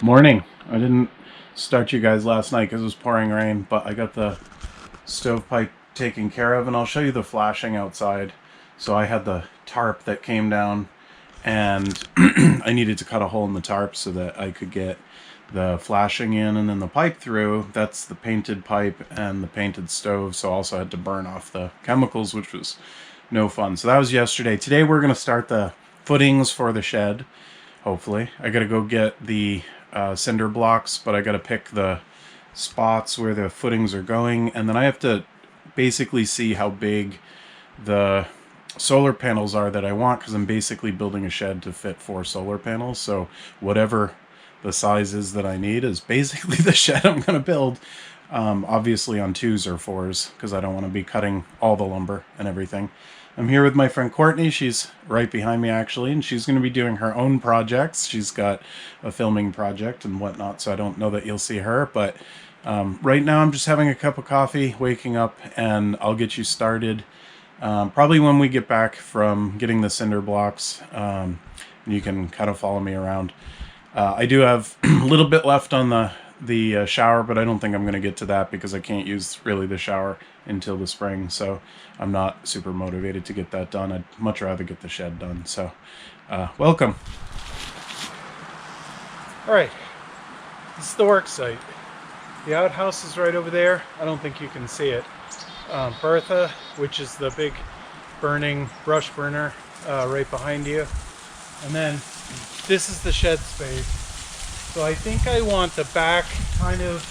Morning. I didn't start you guys last night because it was pouring rain, but I got the stovepipe taken care of, and I'll show you the flashing outside. So I had the tarp that came down, and I needed to cut a hole in the tarp so that I could get the flashing in, and then the pipe through. That's the painted pipe and the painted stove, so I also had to burn off the chemicals, which was no fun. So that was yesterday. Today we're going to start the footings for the shed, hopefully. I gotta go get the cinder blocks, but I gotta pick the spots where the footings are going, and then I have to basically see how big the solar panels are that I want, because I'm basically building a shed to fit 4 solar panels. So whatever the size is that I need is basically the shed I'm gonna build. Obviously on 2s or 4s, because I don't want to be cutting all the lumber and everything. I'm here with my friend Courtney. She's right behind me, actually, and she's going to be doing her own projects. She's got a filming project and whatnot, so I don't know that you'll see her, but right now I'm just having a cup of coffee, waking up, and I'll get you started. Probably when we get back from getting the cinder blocks, you can kind of follow me around. I do have a little bit left on the shower, but I don't think I'm going to get to that because I can't use really the shower until the spring, so I'm not super motivated to get that done. I'd much rather get the shed done. So welcome. All right, this is the work site. The outhouse is right over there. I don't think you can see it. Bertha, which is the big burning brush burner, right behind you, and then this is the shed space. So I think I want the back kind of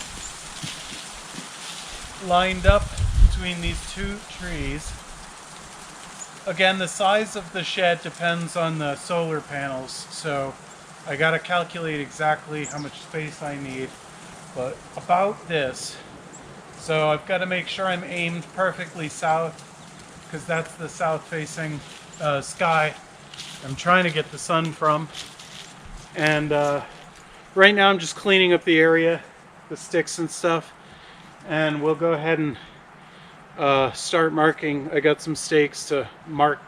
lined up between these 2 trees. Again, the size of the shed depends on the solar panels, so I gotta calculate exactly how much space I need, but about this. So I've got to make sure I'm aimed perfectly south, because that's the south facing sky I'm trying to get the sun from. And right now I'm just cleaning up the area, the sticks and stuff, and we'll go ahead and start marking. I got some stakes to mark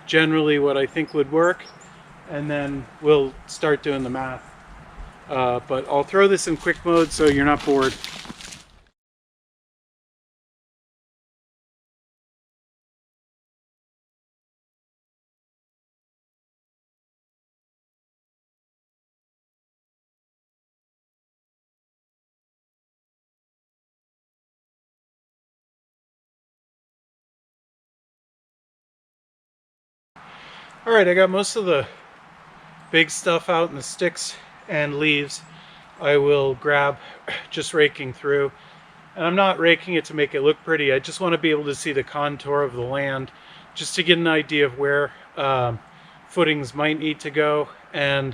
generally what I think would work, and then we'll start doing the math. But I'll throw this in quick mode so you're not bored. Alright, I got most of the big stuff out in the sticks and leaves. I will grab just raking through. And I'm not raking it to make it look pretty. I just want to be able to see the contour of the land, just to get an idea of where footings might need to go and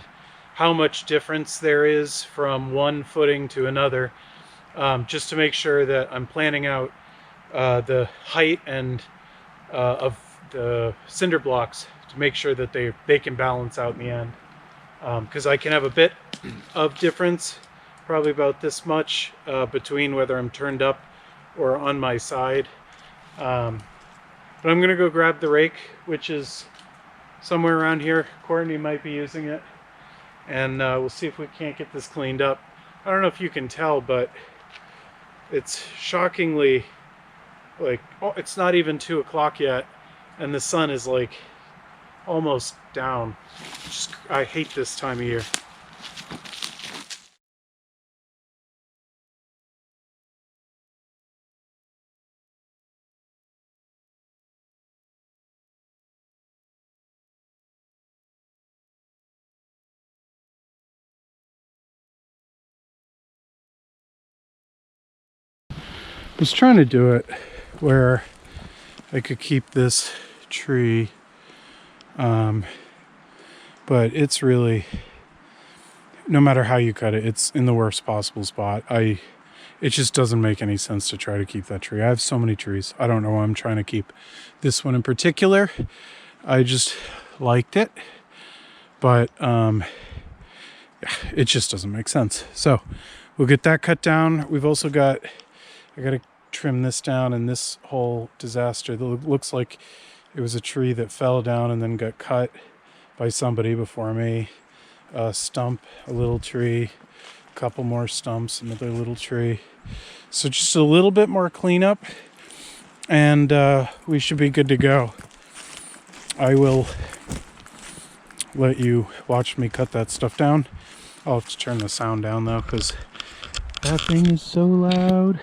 how much difference there is from one footing to another, just to make sure that I'm planning out the height and of the cinder blocks to make sure that they can balance out in the end, because I can have a bit of difference, probably about this much, between whether I'm turned up or on my side. But I'm gonna go grab the rake, which is somewhere around here. Courtney might be using it, and we'll see if we can't get this cleaned up. I don't know if you can tell, but it's shockingly, like, oh, it's not even 2 o'clock yet, and the sun is like almost down. I hate this time of year. I was trying to do it where I could keep this tree, but it's really, no matter how you cut it, it's in the worst possible spot. It just doesn't make any sense to try to keep that tree. I have so many trees. I don't know why I'm trying to keep this one in particular. I just liked it, but it just doesn't make sense. So we'll get that cut down. We've also got, I got to trim this down, and this whole disaster that looks like it was a tree that fell down and then got cut by somebody before me. A stump, a little tree. A couple more stumps, another little tree. So just a little bit more cleanup, and we should be good to go. I will let you watch me cut that stuff down. I'll have to turn the sound down though, because that thing is so loud.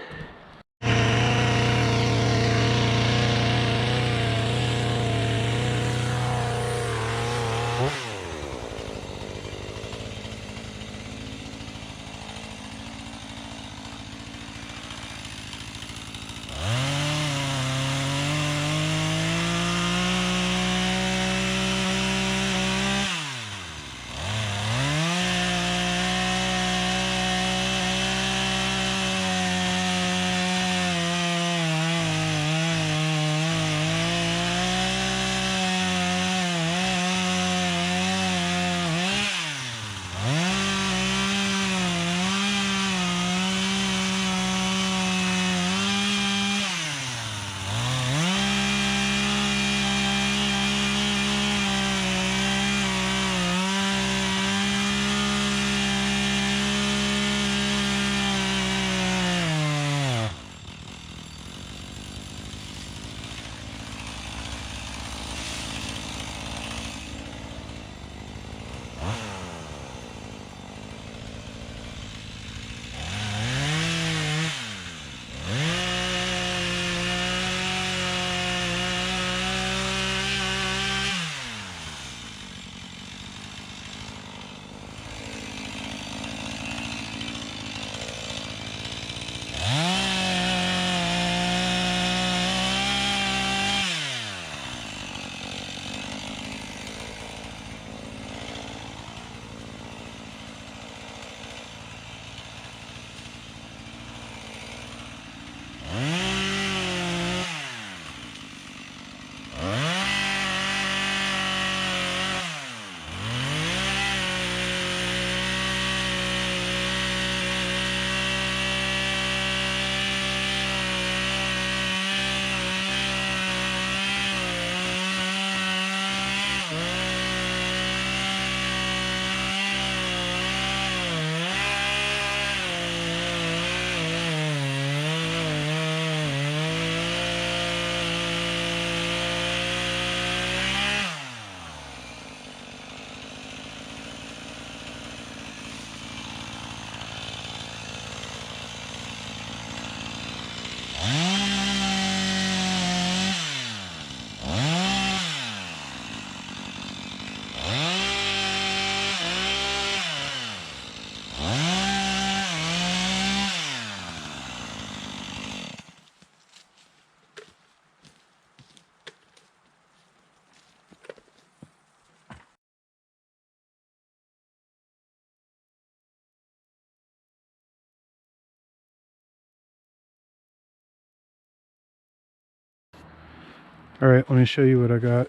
All right, let me show you what I got.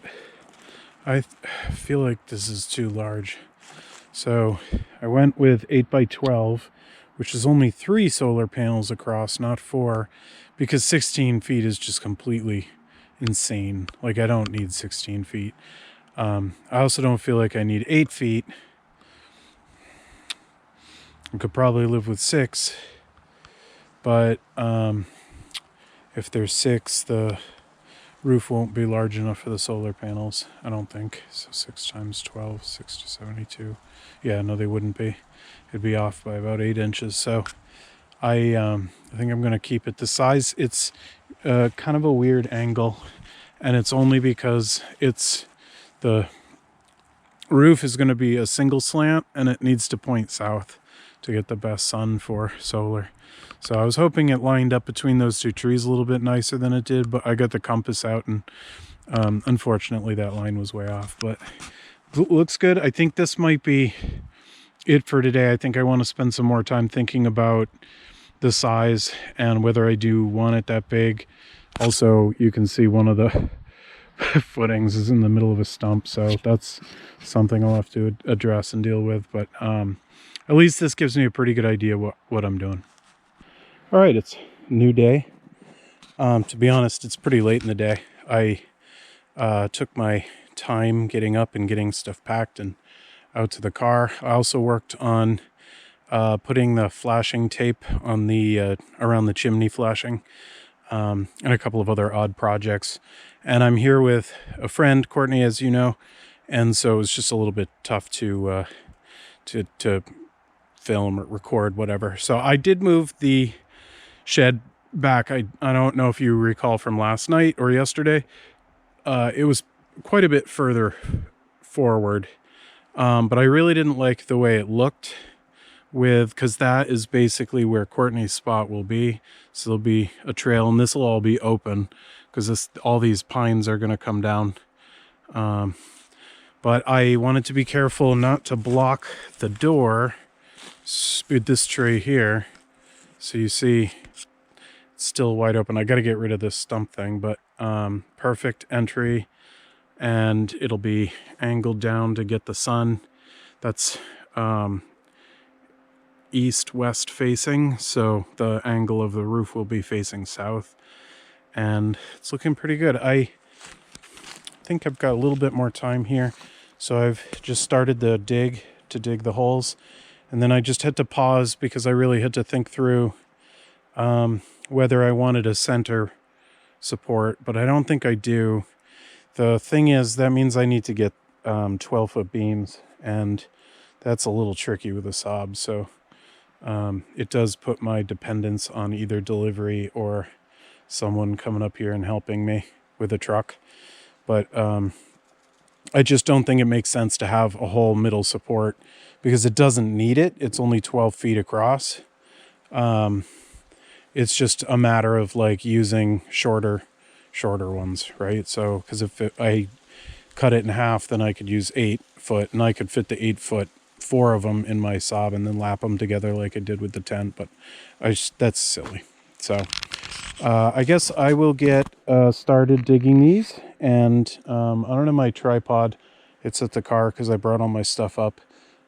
I feel like this is too large. So I went with 8x12, which is only 3 solar panels across, not 4, because 16 feet is just completely insane. Like, I don't need 16 feet. I also don't feel like I need 8 feet. I could probably live with 6, but if there's 6, the roof won't be large enough for the solar panels, I don't think. So 6 times 12, 6 to 72. Yeah, no, they wouldn't be. It'd be off by about 8 inches. So I think I'm going to keep it the size. It's kind of a weird angle, and it's only because the roof is going to be a single slant, and it needs to point south to get the best sun for solar. So I was hoping it lined up between those 2 trees a little bit nicer than it did, but I got the compass out, and unfortunately that line was way off, but it looks good. I think this might be it for today. I think I want to spend some more time thinking about the size and whether I do want it that big. Also, you can see one of the footings is in the middle of a stump, so that's something I'll have to address and deal with, but at least this gives me a pretty good idea what I'm doing. All right, it's a new day. To be honest, it's pretty late in the day. I took my time getting up and getting stuff packed and out to the car. I also worked on putting the flashing tape on the around the chimney flashing, and a couple of other odd projects. And I'm here with a friend, Courtney, as you know, and so it's just a little bit tough to film or record, whatever. So I did move the shed back. I don't know if you recall from last night or yesterday. It was quite a bit further forward, but I really didn't like the way it looked because that is basically where Courtney's spot will be. So there'll be a trail, and this will all be open because all these pines are going to come down. But I wanted to be careful not to block the door with this tray here. So you see it's still wide open. I got to get rid of this stump thing, but perfect entry, and it'll be angled down to get the sun. That's east-west facing, so the angle of the roof will be facing south, and it's looking pretty good. I think I've got a little bit more time here, so I've just started to dig the holes, and then I just had to pause because I really had to think through whether I wanted a center support, but I don't think I do. The thing is, that means I need to get 12-foot beams, and that's a little tricky with a Saab, so it does put my dependence on either delivery or someone coming up here and helping me with a truck. But I just don't think it makes sense to have a whole middle support because it doesn't need it. It's only 12 feet across. It's just a matter of like using shorter ones, right? So because if I cut it in half, then I could use 8 foot, and I could fit the 8 foot, 4 of them in my Saab, and then lap them together like I did with the tent. But that's silly. So I guess I will get started digging these, and I don't have my tripod. It's at the car because I brought all my stuff up,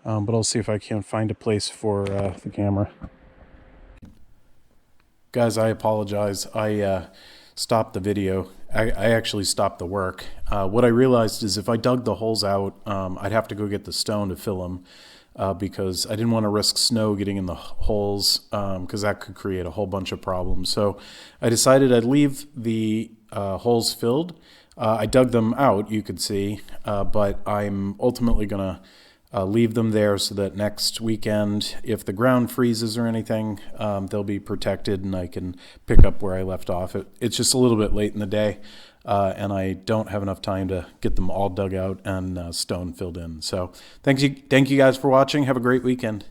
but I'll see if I can find a place for the camera. Guys, I apologize. I stopped the video. I actually stopped the work. What I realized is if I dug the holes out, I'd have to go get the stone to fill them because I didn't want to risk snow getting in the holes because that could create a whole bunch of problems. So I decided I'd leave the holes filled. I dug them out, you could see, but I'm ultimately going to leave them there so that next weekend, if the ground freezes or anything, they'll be protected and I can pick up where I left off. It's just a little bit late in the day, and I don't have enough time to get them all dug out and stone filled in. So thank you guys for watching. Have a great weekend.